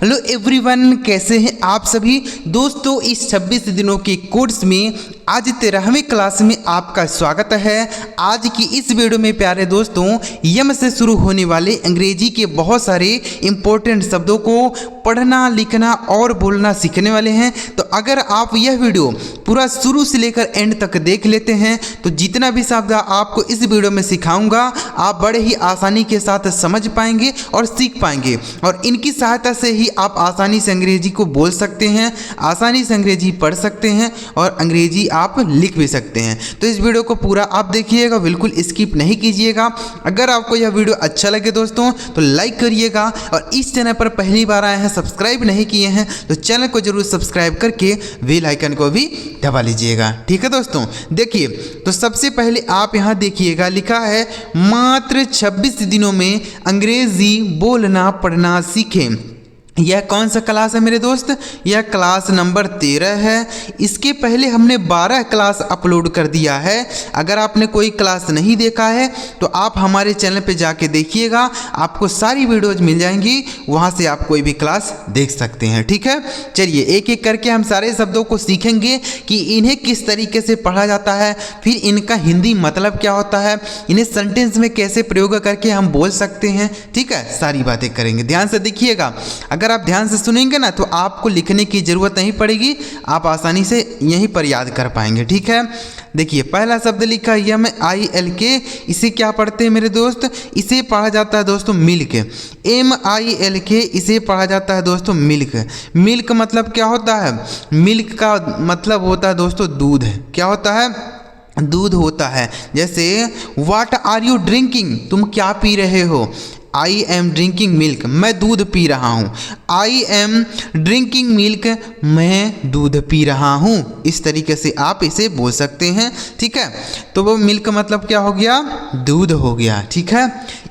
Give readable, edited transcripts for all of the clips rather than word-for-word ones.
Hello everyone, कैसे हैं आप सभी दोस्तों। इस 26 दिनों के कोर्स में आज 13वीं क्लास में आपका स्वागत है। आज की इस वीडियो में प्यारे दोस्तों यम से शुरू होने वाले अंग्रेजी के बहुत सारे इंपॉर्टेंट शब्दों को पढ़ना, लिखना और बोलना सीखने वाले हैं। तो अगर आप यह वीडियो पूरा शुरू से लेकर एंड तक देख लेते हैं तो जितना भी शब्द आपको इस वीडियो में सिखाऊंगा आप बड़े ही आसानी के साथ समझ पाएंगे और सीख पाएंगे, और इनकी सहायता से ही आप आसानी से अंग्रेजी को बोल सकते हैं, आसानी से अंग्रेजी पढ़ सकते हैं और अंग्रेजी आप लिख भी सकते हैं। तो इस वीडियो को पूरा आप देखिएगा, बिल्कुल स्किप नहीं कीजिएगा। अगर आपको यह वीडियो अच्छा लगे दोस्तों तो लाइक करिएगा, और इस चैनल पर पहली बार आए हैं, सब्सक्राइब नहीं किए हैं तो चैनल को जरूर सब्सक्राइब करके बेल आइकन को भी दबा लीजिएगा। ठीक है दोस्तों, देखिए तो सबसे पहले आप यहाँ देखिएगा, लिखा है मात्र 26 दिनों में अंग्रेजी बोलना पढ़ना सीखें। यह कौन सा क्लास है मेरे दोस्त? यह क्लास नंबर 13 है। इसके पहले हमने 12 क्लास अपलोड कर दिया है। अगर आपने कोई क्लास नहीं देखा है तो आप हमारे चैनल पे जाके देखिएगा, आपको सारी वीडियोज मिल जाएंगी, वहाँ से आप कोई भी क्लास देख सकते हैं। ठीक है, चलिए एक एक करके हम सारे शब्दों को सीखेंगे कि इन्हें किस तरीके से पढ़ा जाता है, फिर इनका हिंदी मतलब क्या होता है, इन्हें सेंटेंस में कैसे प्रयोग करके हम बोल सकते हैं। ठीक है, सारी बातें करेंगे, ध्यान से देखिएगा। अगर आप ध्यान से सुनेंगे ना तो आपको लिखने की ज़रूरत नहीं पड़ेगी, आप आसानी से यहीं पर याद कर पाएंगे। ठीक है, देखिए पहला शब्द लिखा है MILK। इसे क्या पढ़ते हैं मेरे दोस्त? इसे पढ़ा जाता है दोस्तों मिल्क। MILK इसे पढ़ा जाता है दोस्तों मिल्क। मिल्क मतलब क्या होता है? मिल्क का मतलब होता है दोस्तों दूध। क्या होता है? दूध होता है। जैसे व्हाट आर यू ड्रिंकिंग, तुम क्या पी रहे हो? आई एम ड्रिंकिंग मिल्क, मैं दूध पी रहा हूँ। आई एम ड्रिंकिंग मिल्क, मैं दूध पी रहा हूँ। इस तरीके से आप इसे बोल सकते हैं। ठीक है, तो वो मिल्क मतलब क्या हो गया? दूध हो गया। ठीक है,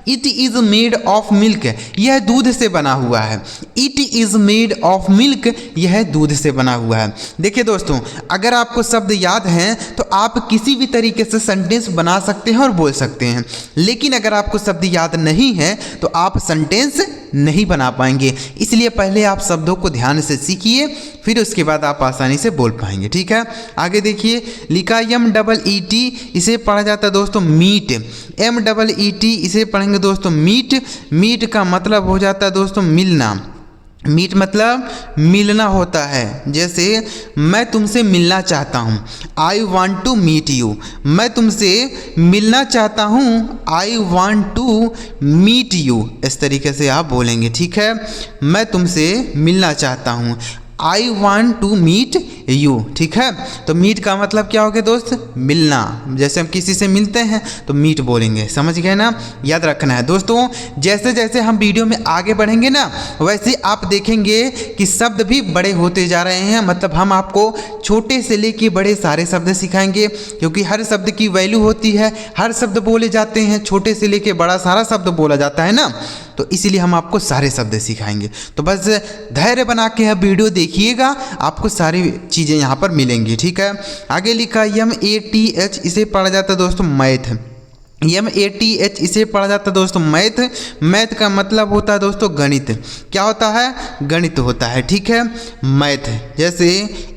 it is made of milk, यह दूध से बना हुआ है। It is made of milk, यह दूध से बना हुआ है। देखिए दोस्तों, अगर आपको शब्द याद हैं तो आप किसी भी तरीके से सेंटेंस बना सकते हैं और बोल सकते हैं, लेकिन अगर आपको शब्द याद नहीं है तो आप सेंटेंस नहीं बना पाएंगे। इसलिए पहले आप शब्दों को ध्यान से सीखिए, फिर उसके बाद आप आसानी से बोल पाएंगे। ठीक है, आगे देखिए, लिखा MEET। इसे पढ़ा जाता है दोस्तों मीट। MEET इसे पढ़ेंगे दोस्तों मीट। मीट का मतलब हो जाता है दोस्तों मिलना। मीट मतलब मिलना होता है। जैसे मैं तुमसे मिलना चाहता हूँ, I want to meet you. मैं तुमसे मिलना चाहता हूँ, I want to meet you. इस तरीके से आप बोलेंगे। ठीक है, मैं तुमसे मिलना चाहता हूँ, I want to meet you. ठीक है, तो मीट का मतलब क्या हो गया दोस्त? मिलना। जैसे हम किसी से मिलते हैं तो मीट बोलेंगे, समझ गए ना? याद रखना है दोस्तों। जैसे जैसे हम वीडियो में आगे बढ़ेंगे ना वैसे आप देखेंगे कि शब्द भी बड़े होते जा रहे हैं। मतलब हम आपको छोटे से लेके बड़े सारे शब्द सिखाएंगे, क्योंकि हर शब्द की वैल्यू होती है, हर शब्द बोले जाते हैं, छोटे से लेके बड़ा सारा शब्द बोला जाता है ना, तो इसीलिए हम आपको सारे शब्द सिखाएंगे। तो बस धैर्य बना के यह वीडियो देखिएगा, आपको सारी चीज़ें यहाँ पर मिलेंगी। ठीक है, आगे लिखा MATH। इसे पढ़ा जाता है दोस्तों मैथ। MATH इसे पढ़ा जाता है दोस्तों मैथ। मैथ का मतलब होता है दोस्तों गणित। क्या होता है? गणित होता है। ठीक है, मैथ। जैसे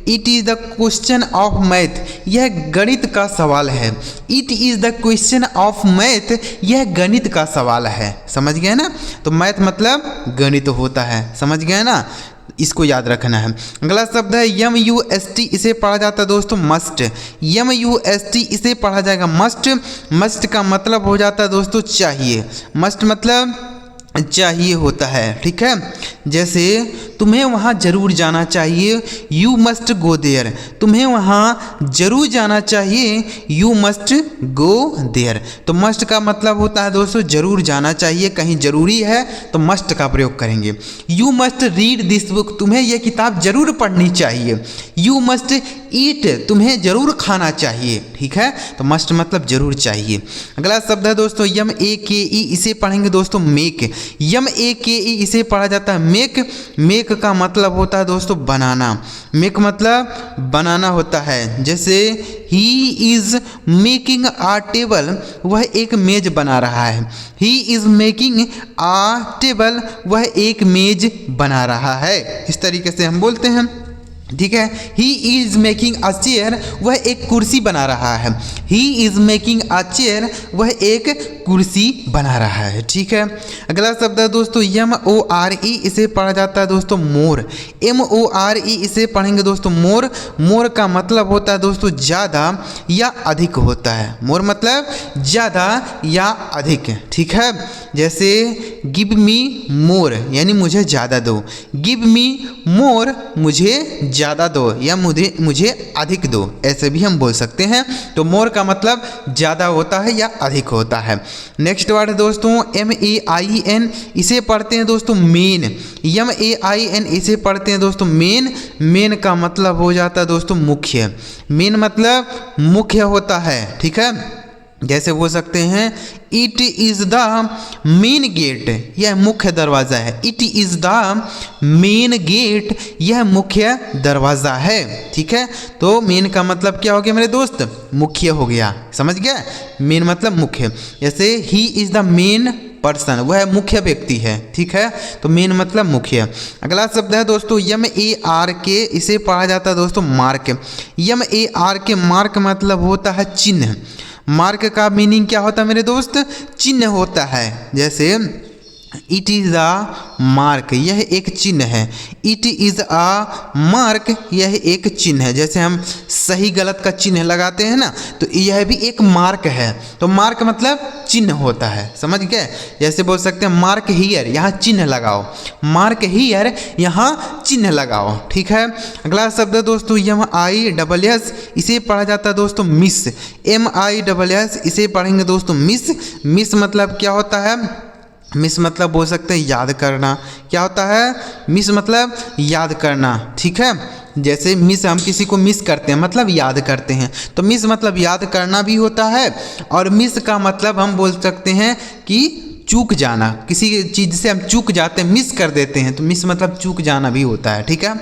it is the question of math, यह गणित का सवाल है। It is the question of math, यह गणित का सवाल है। समझ गए ना? तो मैथ मतलब गणित होता है, समझ गए ना? इसको याद रखना है। अगला शब्द है MUST। इसे पढ़ा जाता है दोस्तों मस्ट। MUST इसे पढ़ा जाएगा मस्ट। मस्ट का मतलब हो जाता है दोस्तों चाहिए। मस्ट मतलब चाहिए होता है। ठीक है, जैसे तुम्हें वहाँ जरूर जाना चाहिए, यू मस्ट गो देयर। तुम्हें वहाँ जरूर जाना चाहिए, यू मस्ट गो देयर। तो मस्ट का मतलब होता है दोस्तों जरूर जाना चाहिए, कहीं जरूरी है तो मस्ट का प्रयोग करेंगे। You must read this book, तुम्हें यह किताब जरूर पढ़नी चाहिए। यू मस्ट ईट तुम्हें जरूर खाना चाहिए। ठीक है, तो मस्ट मतलब जरूर चाहिए। अगला शब्द है दोस्तों यम ए के ई, इसे पढ़ेंगे दोस्तों मेक। यम ए के ई इसे पढ़ा जाता है मेक। मेक का मतलब होता है दोस्तों बनाना। मेक मतलब बनाना होता है। जैसे he is making a table, वह एक मेज बना रहा है। He is making a table, वह एक मेज बना रहा है। इस तरीके से हम बोलते हैं। ठीक है, he is making a chair, वह एक कुर्सी बना रहा है। He is making a chair, वह एक कुर्सी बना रहा है। ठीक है, अगला शब्द है दोस्तों यम ओ आर ई, इसे पढ़ा जाता है दोस्तों मोर। एम ओ आर ई इसे पढ़ेंगे दोस्तों मोर। मोर का मतलब होता है दोस्तों ज़्यादा या अधिक होता है। मोर मतलब ज़्यादा या अधिक। ठीक है, जैसे गिव मी मोर यानी मुझे ज़्यादा दो। गिव मी मोर मुझे ज़्यादा दो या मुझे अधिक दो, ऐसे भी हम बोल सकते हैं। तो मोर का मतलब ज़्यादा होता है या अधिक होता है। नेक्स्ट वर्ड है दोस्तों एम ए आई एन, इसे पढ़ते हैं दोस्तों main. Yama A I N इसे पढ़ते हैं दोस्तों मेन। मेन का मतलब हो जाता है दोस्तों मुख्य। मेन मतलब मुख्य होता है। ठीक है, जैसे बोल सकते हैं it is the main gate, यह मुख्य दरवाज़ा है। It is the main gate, यह मुख्य दरवाज़ा है। ठीक है, तो मेन का मतलब क्या हो गया मेरे दोस्त? मुख्य हो गया। समझ गया, मेन मतलब मुख्य। जैसे he is the main person, वह मुख्य व्यक्ति है। ठीक है, तो मेन मतलब मुख्य। अगला शब्द है दोस्तों यम ए आर के, इसे पढ़ा जाता है दोस्तों मार्क। यम ए आर के, मार्क मतलब होता है चिन्ह। मार्क का मीनिंग क्या होता है मेरे दोस्त? चिन्ह होता है। जैसे इट इज़ अ मार्क, यह एक चिन्ह है। इट इज़ अ मार्क, यह एक चिन्ह है। जैसे हम सही गलत का चिन्ह लगाते हैं ना, तो यह भी एक मार्क है। तो मार्क मतलब चिन्ह होता है। समझ गए? जैसे बोल सकते हैं मार्क हियर, यहाँ चिन्ह लगाओ। मार्क हियर, यहाँ चिन्ह लगाओ। ठीक है, अगला शब्द है दोस्तों यम आई डबल एस, इसे पढ़ा जाता है दोस्तों miss. M I double S, इसे पढ़ेंगे दोस्तों मिस। मिस मतलब क्या होता है? मिस मतलब बोल सकते हैं याद करना। क्या होता है? मिस मतलब याद करना। ठीक है, जैसे मिस, हम किसी को मिस करते हैं मतलब याद करते हैं, तो मिस मतलब याद करना भी होता है। और मिस का मतलब हम बोल सकते हैं कि चूक जाना। किसी चीज़ से हम चूक जाते हैं, मिस कर देते हैं, तो मिस मतलब चूक जाना भी होता है। ठीक है,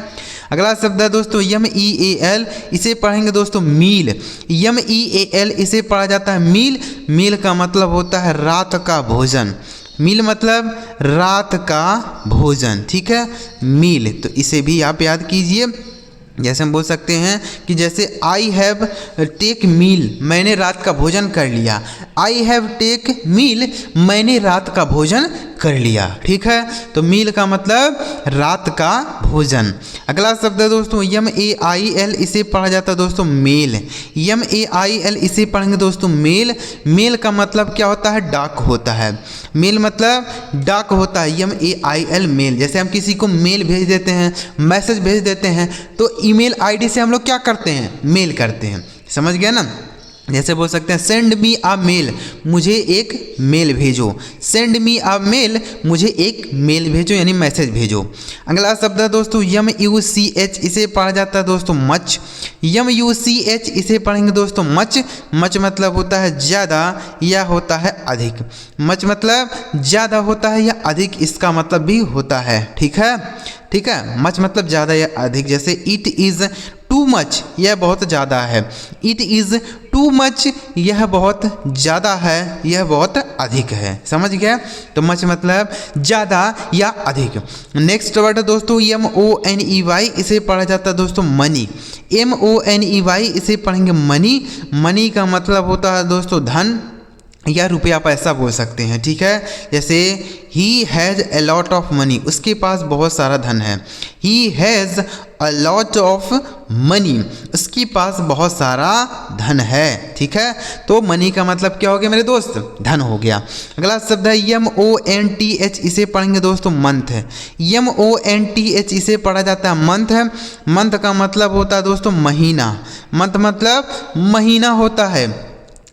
अगला शब्द है दोस्तों यम ई ए एल, इसे पढ़ेंगे दोस्तों मील। यम ई ए एल, इसे पढ़ा जाता है मील। मील का मतलब होता है रात का भोजन। मील मतलब रात का भोजन। ठीक है, मील, तो इसे भी आप याद कीजिए। जैसे हम बोल सकते हैं कि जैसे आई हैव टेक मील, मैंने रात का भोजन कर लिया। आई हैव टेक मील, मैंने रात का भोजन कर लिया। ठीक है, तो मील का मतलब रात का भोजन। अगला शब्द है दोस्तों यम ए आई एल, इसे पढ़ा जाता है दोस्तों mail. Yama A I L, इसे पढ़ेंगे दोस्तों मेल। मेल का मतलब क्या होता है? डाक होता है। मेल मतलब डाक होता है। यम ए आई एल मेल, जैसे हम किसी को मेल भेज देते हैं, मैसेज भेज देते हैं, तो ईमेल आईडी से हम लोग क्या करते हैं? मेल करते हैं। समझ गया ना? जैसे बोल सकते हैं सेंड मी अ मेल, मुझे एक मेल भेजो। सेंड मी अ मेल, मुझे एक मेल भेजो यानी मैसेज भेजो। अगला शब्द है दोस्तों यम यू सी एच, इसे पढ़ा जाता है दोस्तों much. M U C H, इसे पढ़ेंगे दोस्तों मच। मच मतलब होता है ज़्यादा या होता है अधिक। मच मतलब ज़्यादा होता है या अधिक, इसका मतलब भी होता है। ठीक है, ठीक है, मच मतलब ज़्यादा या अधिक। जैसे इट इज़ टू मच, यह बहुत ज़्यादा है। इट इज़ टू मच, यह बहुत ज़्यादा है, यह बहुत अधिक है। समझ गया? तो मच मतलब ज़्यादा या अधिक। नेक्स्ट वर्ड है दोस्तों M O N E Y, इसे पढ़ा जाता है दोस्तों money. M O N E Y, इसे पढ़ेंगे मनी। मनी का मतलब होता है दोस्तों धन या रुपया पैसा बोल सकते हैं। ठीक है, जैसे he has a lot of money, उसके पास बहुत सारा धन है। He has a lot of money, उसके पास बहुत सारा धन है। ठीक है, तो मनी का मतलब क्या हो गया मेरे दोस्त? धन हो गया। अगला शब्द है यम ओ एन टी एच, इसे पढ़ेंगे दोस्तों मंथ। यम ओ एन टी एच, इसे पढ़ा जाता है मंथ। मंथ का मतलब होता है दोस्तों महीना। मंथ मतलब महीना होता है।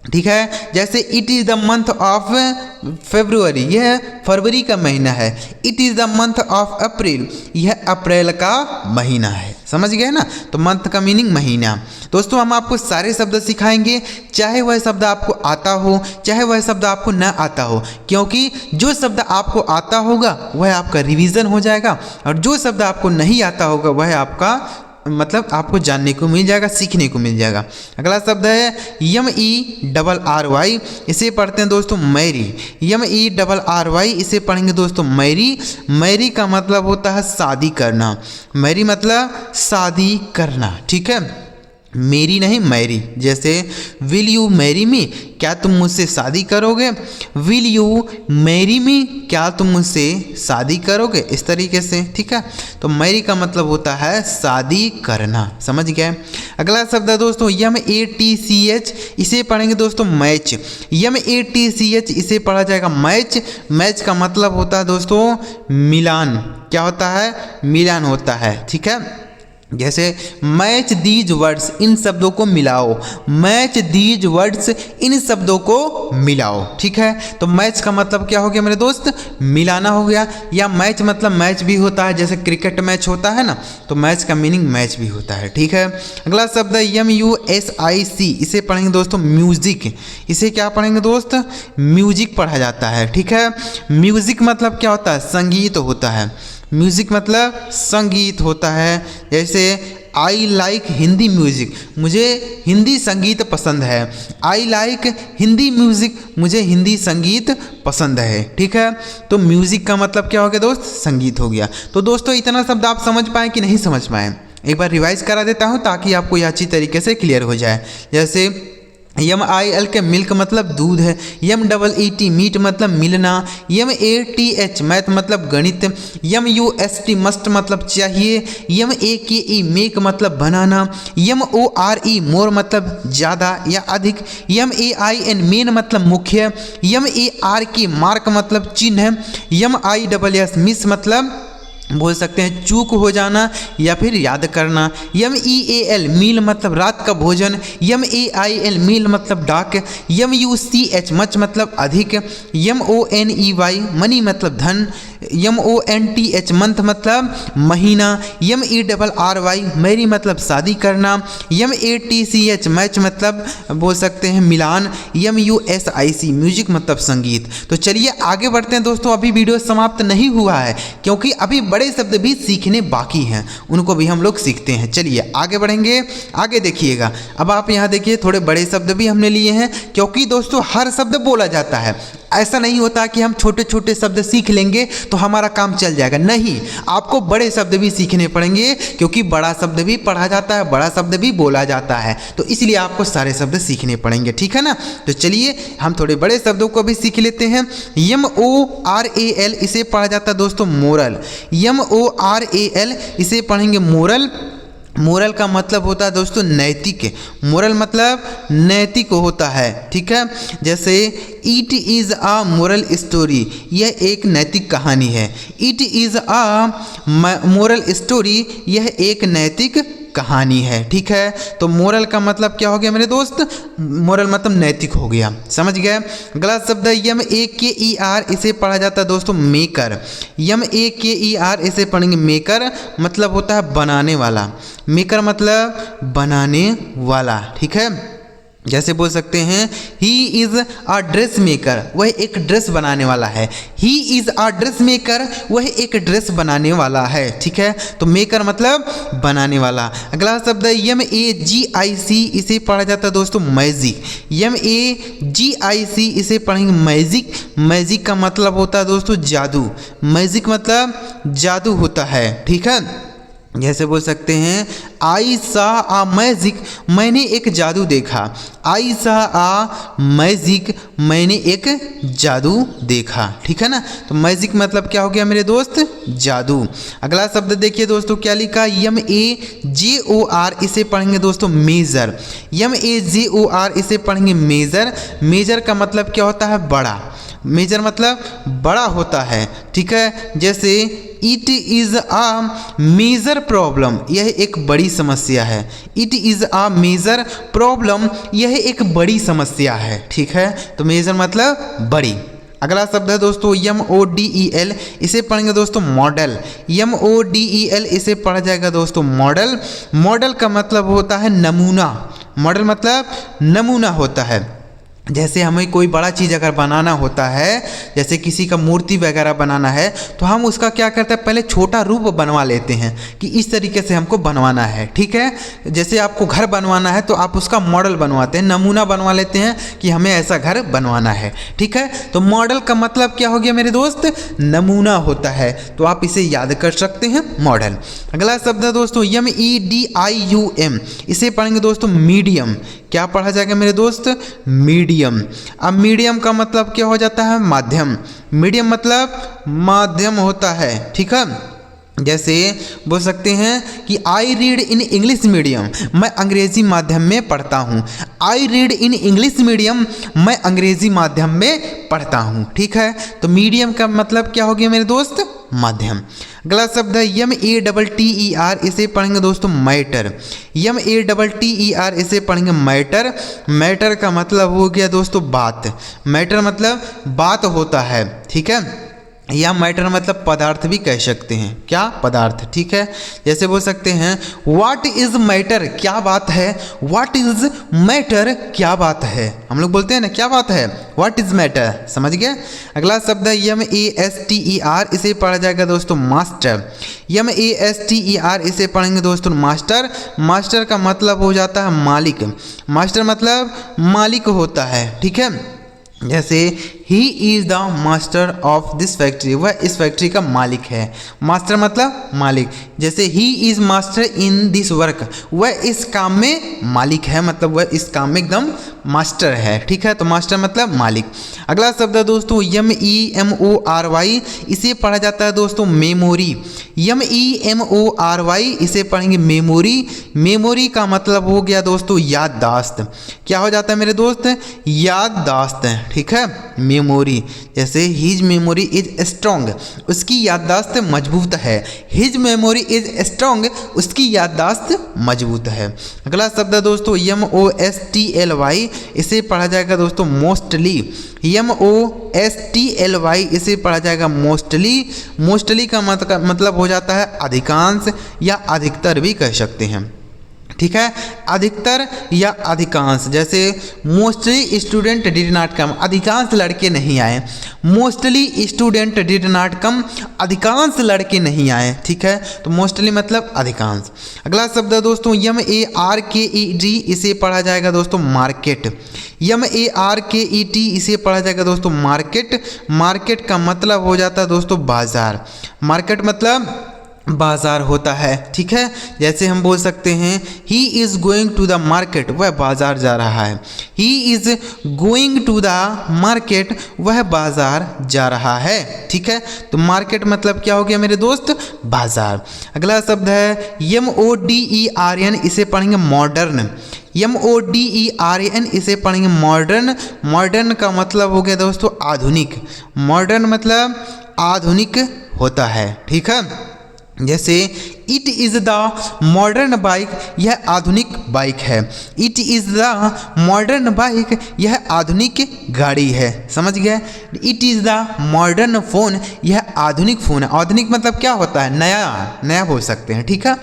ठीक है, जैसे it is the month of February, यह फरवरी का महीना है। It is the month of April, यह अप्रैल का महीना है। समझ गए ना। तो मंथ का मीनिंग महीना। दोस्तों हम आपको सारे शब्द सिखाएंगे, चाहे वह शब्द आपको आता हो चाहे वह शब्द आपको न आता हो, क्योंकि जो शब्द आपको आता होगा वह आपका रिवीजन हो जाएगा और जो शब्द आपको नहीं आता होगा वह आपका मतलब आपको जानने को मिल जाएगा, सीखने को मिल जाएगा। अगला शब्द है MERRY, इसे पढ़ते हैं दोस्तों मैरी। MERRY इसे पढ़ेंगे दोस्तों मैरी। मैरी का मतलब होता है शादी करना। मैरी मतलब शादी करना, ठीक है, मेरी नहीं मैरी। जैसे विल यू मैरी मी, क्या तुम मुझसे शादी करोगे। विल यू मैरी मी, क्या तुम मुझसे शादी करोगे, इस तरीके से, ठीक है। तो मैरी का मतलब होता है शादी करना, समझ गए। अगला शब्द है दोस्तों MATCH, इसे पढ़ेंगे दोस्तों मैच। MATCH इसे पढ़ा जाएगा मैच। मैच का मतलब होता है दोस्तों मिलान। क्या होता है, मिलान होता है, ठीक है। जैसे मैच दीज वर्ड्स, इन शब्दों को मिलाओ। मैच दीज वर्ड्स, इन शब्दों को मिलाओ, ठीक है। तो मैच का मतलब क्या हो गया मेरे दोस्त, मिलाना हो गया। या मैच मतलब मैच भी होता है, जैसे क्रिकेट मैच होता है ना, तो मैच का मीनिंग मैच भी होता है, ठीक है। अगला शब्द है MUSIC, इसे पढ़ेंगे दोस्तों म्यूजिक। इसे क्या पढ़ेंगे दोस्त, म्यूजिक पढ़ा जाता है, ठीक है। म्यूजिक मतलब क्या होता है, संगीत होता है। म्यूज़िक मतलब संगीत होता है। जैसे आई लाइक हिंदी म्यूज़िक, मुझे हिंदी संगीत पसंद है। आई लाइक हिंदी म्यूज़िक, मुझे हिंदी संगीत पसंद है, ठीक है। तो म्यूज़िक का मतलब क्या हो गया दोस्त, संगीत हो गया। तो दोस्तों इतना शब्द आप समझ पाए कि नहीं समझ पाए, एक बार रिवाइज करा देता हूँ ताकि आपको यह अच्छी तरीके से क्लियर हो जाए। जैसे MIL के मिल्क मतलब दूध है। MEET मीट मतलब मिलना। MATH मैथ मतलब गणित। MUST मस्ट मतलब चाहिए। MAKE मेक मतलब बनाना। MORE मोर मतलब ज़्यादा या अधिक। MAIN मेन मतलब मुख्य। MARK मार्क मतलब चिन्ह। MISS मिस मतलब बोल सकते हैं चूक हो जाना या फिर याद करना। MEAL मील मतलब रात का भोजन। MAIL मील मतलब डाक। MUCH मच मतलब अधिक। MONEY मनी मतलब धन। MONTH मंथ मतलब महीना। MERRY मैरी मतलब शादी करना। MATCH मैच मतलब बोल सकते हैं मिलान। MUSIC म्यूजिक मतलब संगीत। तो चलिए आगे बढ़ते हैं दोस्तों, अभी वीडियो समाप्त नहीं हुआ है क्योंकि अभी बड़े शब्द भी सीखने बाकी हैं, उनको भी हम लोग सीखते हैं। चलिए आगे बढ़ेंगे, आगे देखिएगा। अब आप यहाँ देखिए थोड़े बड़े शब्द भी हमने लिए हैं क्योंकि दोस्तों हर शब्द बोला जाता है। ऐसा नहीं होता कि हम छोटे छोटे शब्द सीख लेंगे तो हमारा काम चल जाएगा, नहीं, आपको बड़े शब्द भी सीखने पड़ेंगे क्योंकि बड़ा शब्द भी पढ़ा जाता है, बड़ा शब्द भी बोला जाता है, तो इसलिए आपको सारे शब्द सीखने पड़ेंगे, ठीक है ना। तो चलिए हम थोड़े बड़े शब्दों को भी सीख लेते हैं। MORAL इसे पढ़ा जाता है दोस्तों मोरल। MORAL इसे पढ़ेंगे मोरल। मोरल का मतलब होता है दोस्तों नैतिक। मोरल मतलब नैतिक होता है, ठीक है। जैसे it is a moral story, यह एक नैतिक कहानी है। It is a moral story, यह एक नैतिक कहानी है, ठीक है। तो मोरल का मतलब क्या हो गया मेरे दोस्त, मोरल मतलब नैतिक हो गया, समझ गए। अगला शब्द है MAKER, इसे पढ़ा जाता है दोस्तों मेकर। MAKER इसे पढ़ेंगे मेकर, मतलब होता है बनाने वाला। मेकर मतलब बनाने वाला, ठीक है। जैसे बोल सकते हैं he is a dress maker, वह एक ड्रेस बनाने वाला है। He is a dress maker, वह एक ड्रेस बनाने वाला है, ठीक है। तो मेकर मतलब बनाने वाला। अगला शब्द है MAGIC, इसे पढ़ा जाता है दोस्तों मैजिक। MAGIC इसे पढ़ेंगे मैजिक। मैजिक का मतलब होता है दोस्तों जादू। मैजिक मतलब जादू होता है, ठीक है। जैसे बोल सकते हैं आई सा आ मैजिक, मैंने एक जादू देखा। आई सा आ मैजिक, मैंने एक जादू देखा, ठीक है ना। तो मैजिक मतलब क्या हो गया मेरे दोस्त, जादू। अगला शब्द देखिए दोस्तों क्या लिखा, MAJOR, इसे पढ़ेंगे दोस्तों मेजर। MAJOR इसे पढ़ेंगे मेजर। मेजर का मतलब क्या होता है, बड़ा। मेजर मतलब बड़ा होता है, ठीक है। जैसे it is a major problem, यह एक बड़ी समस्या है। It is a major problem, यह एक बड़ी समस्या है, ठीक है। तो मेजर मतलब बड़ी। अगला शब्द है दोस्तों MODEL, इसे पढ़ेंगे दोस्तों मॉडल। MODEL इसे पढ़ा जाएगा दोस्तों मॉडल। मॉडल का मतलब होता है नमूना। मॉडल मतलब नमूना होता है। जैसे हमें कोई बड़ा चीज़ अगर बनाना होता है, जैसे किसी का मूर्ति वगैरह बनाना है, तो हम उसका क्या करते हैं, पहले छोटा रूप बनवा लेते हैं कि इस तरीके से हमको बनवाना है। ठीक है, जैसे आपको घर बनवाना है तो आप उसका मॉडल बनवाते हैं, नमूना बनवा लेते हैं कि हमें ऐसा घर बनवाना है। ठीक है, तो मॉडल का मतलब क्या हो गया मेरे दोस्त, नमूना होता है। तो आप इसे याद कर सकते हैं, मॉडल। अगला शब्द है दोस्तों MEDIUM, इसे पढ़ेंगे दोस्तों मीडियम। क्या पढ़ा जाएगा मेरे दोस्त, मीडियम। अब मीडियम का मतलब क्या हो जाता है, माध्यम। मीडियम मतलब माध्यम होता है। ठीक है, जैसे बोल सकते हैं कि I read in English medium, मैं अंग्रेजी माध्यम में पढ़ता हूँ। I read in English medium, मैं अंग्रेजी माध्यम में पढ़ता हूँ। ठीक है, तो मीडियम का मतलब क्या हो गया मेरे दोस्त, माध्यम। अगला शब्द है MEATTER, इसे पढ़ेंगे दोस्तों मैटर। MEATTER इसे पढ़ेंगे मैटर। मैटर का मतलब हो गया दोस्तों बात। मैटर मतलब बात होता है। ठीक है, या मैटर मतलब पदार्थ भी कह सकते हैं, क्या, पदार्थ। ठीक है, जैसे बोल सकते हैं व्हाट इज मैटर, क्या बात है। व्हाट इज मैटर, क्या बात है। हम लोग बोलते हैं ना क्या बात है, व्हाट इज मैटर, समझ गए। अगला शब्द है MASTER, इसे पढ़ा जाएगा दोस्तों मास्टर। MASTER इसे पढ़ेंगे दोस्तों मास्टर। मास्टर का मतलब हो जाता है मालिक। मास्टर मतलब मालिक होता है। ठीक है, जैसे he is the master of this factory, वह इस फैक्ट्री का मालिक है। मास्टर मतलब मालिक। जैसे he is master in this work, वह इस काम में मालिक है, मतलब वह इस काम में एकदम मास्टर है। ठीक है, तो मास्टर मतलब मालिक। अगला शब्द है दोस्तों MEMORY, इसे पढ़ा जाता है दोस्तों मेमोरी। MEMORY इसे पढ़ेंगे मेमोरी। मेमोरी का मतलब हो गया दोस्तों याददाश्त। क्या हो जाता है मेरे दोस्त, याददाश्त। ठीक है, मेमोरी। जैसे हिज मेमोरी इज स्ट्रॉन्ग, उसकी याददाश्त मजबूत है। हिज मेमोरी इज स्ट्रॉन्ग, उसकी याददाश्त मजबूत है। अगला शब्द है दोस्तों MOSTLY, इसे पढ़ा जाएगा दोस्तों मोस्टली। MOSTLY इसे पढ़ा जाएगा मोस्टली। मोस्टली का मतलब हो जाता है अधिकांश या अधिकतर भी कह सकते हैं। ठीक है, अधिकतर या अधिकांश। जैसे mostly student did not come, अधिकांश लड़के नहीं आए। Mostly student did not come, अधिकांश लड़के नहीं आए। ठीक है, तो मोस्टली मतलब अधिकांश। अगला शब्द है दोस्तों MARKET, इसे पढ़ा जाएगा दोस्तों मार्केट। MARKET इसे पढ़ा जाएगा दोस्तों मार्केट। मार्केट का मतलब हो जाता है दोस्तों बाजार। मार्केट मतलब बाजार होता है। ठीक है, जैसे हम बोल सकते हैं he is going to the market, वह बाजार जा रहा है। He is going to the market, वह बाजार जा रहा है। ठीक है, तो मार्केट मतलब क्या हो गया मेरे दोस्त, बाजार। अगला शब्द है MODERN, इसे पढ़ेंगे मॉडर्न। MODERN इसे पढ़ेंगे मॉडर्न। मॉडर्न का मतलब हो गया दोस्तों आधुनिक। मॉडर्न मतलब आधुनिक होता है। ठीक है, जैसे it is the modern bike, यह आधुनिक बाइक है। It is the modern bike, यह आधुनिक गाड़ी है। समझ गए। It is the modern phone, यह आधुनिक फ़ोन है। आधुनिक मतलब क्या होता है, नया, नया बोल सकते हैं। ठीक है,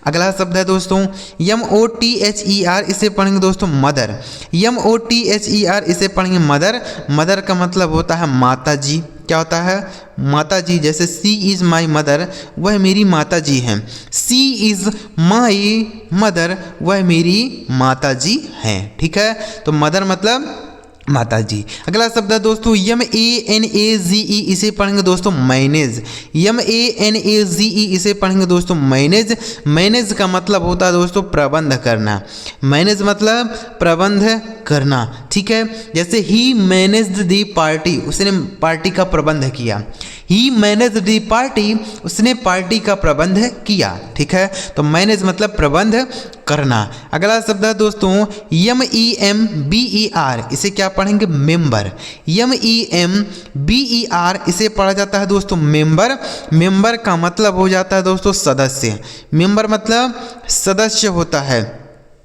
अगला शब्द है दोस्तों MOTHER, इसे पढ़ेंगे दोस्तों मदर। MOTHER इसे पढ़ेंगे मदर। मदर का मतलब होता है माता जी। क्या होता है, माता जी। जैसे सी इज़ माई मदर, वह मेरी माता जी हैं। सी इज़ माई मदर, वह मेरी माता जी हैं। ठीक है, तो मदर मतलब माता जी। अगला शब्द है दोस्तों MANAGE, इसे पढ़ेंगे दोस्तों मैनेज। MANAGE इसे पढ़ेंगे दोस्तों मैनेज। मैनेज का मतलब होता है दोस्तों प्रबंध करना। मैनेज मतलब प्रबंध करना। ठीक है, जैसे ही मैनेज्ड दी पार्टी, उसने पार्टी का प्रबंध किया। ही मैनेज दी पार्टी, उसने पार्टी का प्रबंध किया। ठीक है, तो मैनेज मतलब प्रबंध करना। अगला शब्द है दोस्तों MEMBER, इसे क्या पढ़ेंगे, मेंबर। MEMBER इसे पढ़ा जाता है दोस्तों मेंबर। मेंबर का मतलब हो जाता है दोस्तों सदस्य। मेंबर मतलब सदस्य होता है।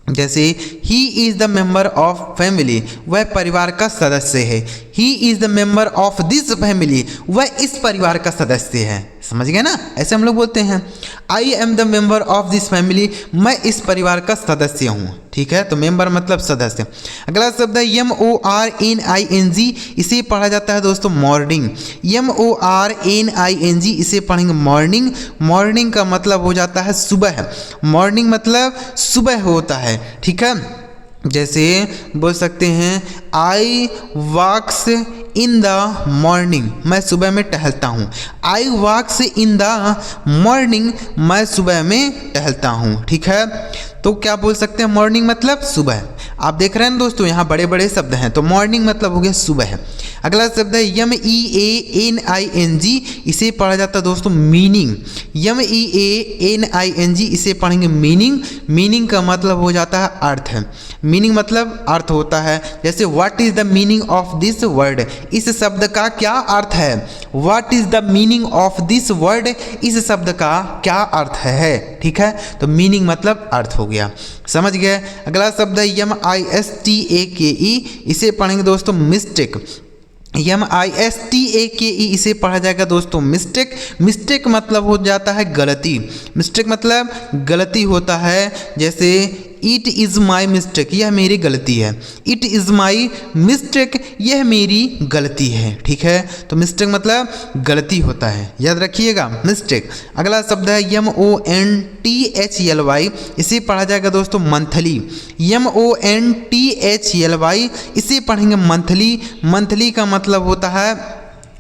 जैसे he is the member of family, वह परिवार का सदस्य है। He is the member of this family, वह इस परिवार का सदस्य है। समझ गए ना, ऐसे हम लोग बोलते हैं। I am the member of this family, मैं इस परिवार का सदस्य हूँ। ठीक है, तो मेंबर मतलब सदस्य। अगला शब्द है MORNING, इसे पढ़ा जाता है दोस्तों मॉर्निंग। MORNING, इसे पढ़ेंगे मॉर्निंग। मॉर्निंग का मतलब हो जाता है सुबह। मॉर्निंग मतलब सुबह होता है। ठीक है, जैसे बोल सकते हैं आई वॉक्स इन द मॉर्निंग, मैं सुबह में टहलता हूँ। आई वॉक्स इन द मॉर्निंग, मैं सुबह में टहलता हूँ। ठीक है, तो क्या बोल सकते हैं, मॉर्निंग मतलब सुबह। आप देख रहे हैं दोस्तों, यहाँ बड़े बड़े शब्द हैं, तो मॉर्निंग मतलब हो गया सुबह। अगला शब्द है MEANING, इसे पढ़ा जाता है दोस्तों मीनिंग। MEANING, इसे पढ़ेंगे मीनिंग। मीनिंग का मतलब हो जाता है अर्थ। मीनिंग मतलब अर्थ होता है। जैसे what is the meaning of this word, इस शब्द का क्या अर्थ है। What is the meaning of this word, इस शब्द का क्या अर्थ है। ठीक है, तो मीनिंग मतलब अर्थ हो गया। समझ गए। अगला शब्द है MISTAKE, इसे पढ़ेंगे दोस्तों मिस्टेक। MISTAKE, इसे पढ़ा जाएगा दोस्तों मिस्टेक। मिस्टेक मतलब हो जाता है गलती। मिस्टेक मतलब गलती होता है। जैसे इट इज़ माई मिस्टेक, यह मेरी गलती है। इट इज़ माई मिस्टेक, यह मेरी गलती है। ठीक है, तो मिस्टेक मतलब गलती होता है, याद रखिएगा मिस्टेक। अगला शब्द है MONTHLY, इसे पढ़ा जाएगा दोस्तों मंथली। MONTHLY, इसे पढ़ेंगे मंथली। मंथली का मतलब होता है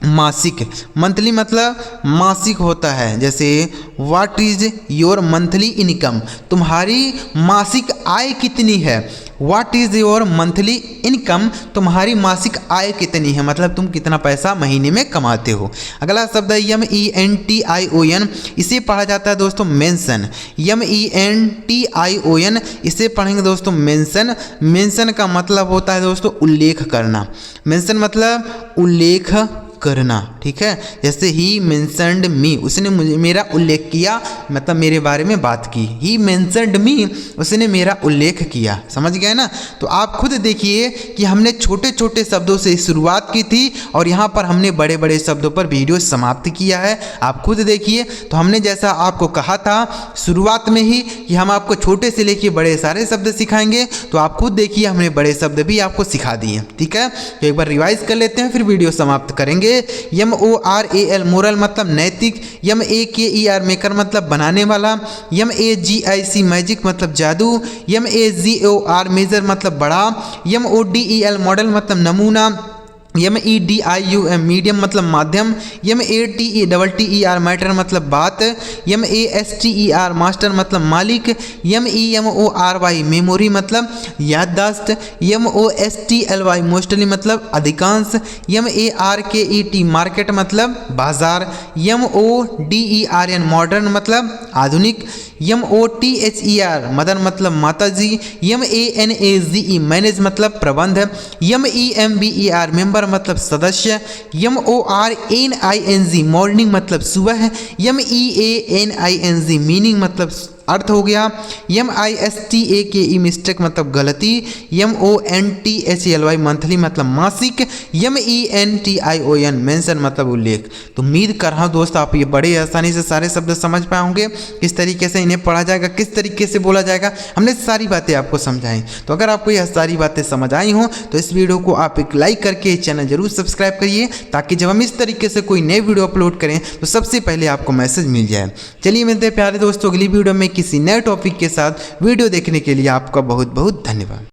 मासिक। मंथली मतलब मासिक होता है। जैसे what is your monthly income, तुम्हारी मासिक आय कितनी है। What is your monthly income, तुम्हारी मासिक आय कितनी है, मतलब तुम कितना पैसा महीने में कमाते हो। अगला शब्द है MENTION, इसे पढ़ा जाता है दोस्तों मेंशन। MENTION, इसे पढ़ेंगे दोस्तों मेंशन। मेंशन का मतलब होता है दोस्तों उल्लेख करना। मेंशन मतलब उल्लेख करना। ठीक है, जैसे ही मेंशनड मी, उसने मुझे मेरा उल्लेख किया, मतलब मेरे बारे में बात की। ही मेंशनड मी, उसने मेरा उल्लेख किया। समझ गए ना। तो आप खुद देखिए कि हमने छोटे छोटे शब्दों से शुरुआत की थी और यहाँ पर हमने बड़े बड़े शब्दों पर वीडियो समाप्त किया है। आप खुद देखिए। तो हमने जैसा आपको कहा था शुरुआत में ही कि हम आपको छोटे से लेके बड़े सारे शब्द सिखाएंगे, तो आप खुद देखिए हमने बड़े शब्द भी आपको सिखा दिए। ठीक है, तो एक बार रिवाइज कर लेते हैं, फिर वीडियो समाप्त करेंगे। MORAL, मोरल मतलब नैतिक। MAKER, मेकर मतलब बनाने वाला। MAGIC, मैजिक मतलब जादू। MAGOR, मेजर मतलब बड़ा। MODEL, मॉडल मतलब नमूना। MEDIUM, मीडियम मतलब माध्यम। MATER, मैटर मतलब बात। MASTER, मास्टर मतलब मालिक। MEMORY, मेमोरी मतलब याददाश्त। MOSTLY, मोस्टली मतलब अधिकांश। MARKET, मार्केट मतलब बाजार। MODERN, मॉडर्न मतलब आधुनिक। MOTHER, मदर मतलब माता जी। MANAGE, मैनेज मतलब प्रबंध। MEMBER, मेंबर मतलब सदस्य। MORNING, मॉर्निंग मतलब सुबह। MEANING, मीनिंग मतलब अर्थ हो गया। MISTAKE, मिस्टेक मतलब गलती। MONTHLY, मंथली मतलब मासिक। MENTION, मेंशन मतलब उल्लेख। तो उम्मीद कर रहा हूँ दोस्त आप ये बड़े आसानी से सारे शब्द समझ पाओगे, किस तरीके से इन्हें पढ़ा जाएगा, किस तरीके से बोला जाएगा। हमने सारी बातें आपको समझाई। तो अगर आपको यह सारी बातें समझ आई हों तो इस वीडियो को आप एक लाइक करके चैनल जरूर सब्सक्राइब करिए, ताकि जब हम इस तरीके से कोई नई वीडियो अपलोड करें तो सबसे पहले आपको मैसेज मिल जाए। चलिए मिलते हैं प्यारे दोस्तों अगली वीडियो में किसी नए टॉपिक के साथ। वीडियो देखने के लिए आपका बहुत बहुत धन्यवाद।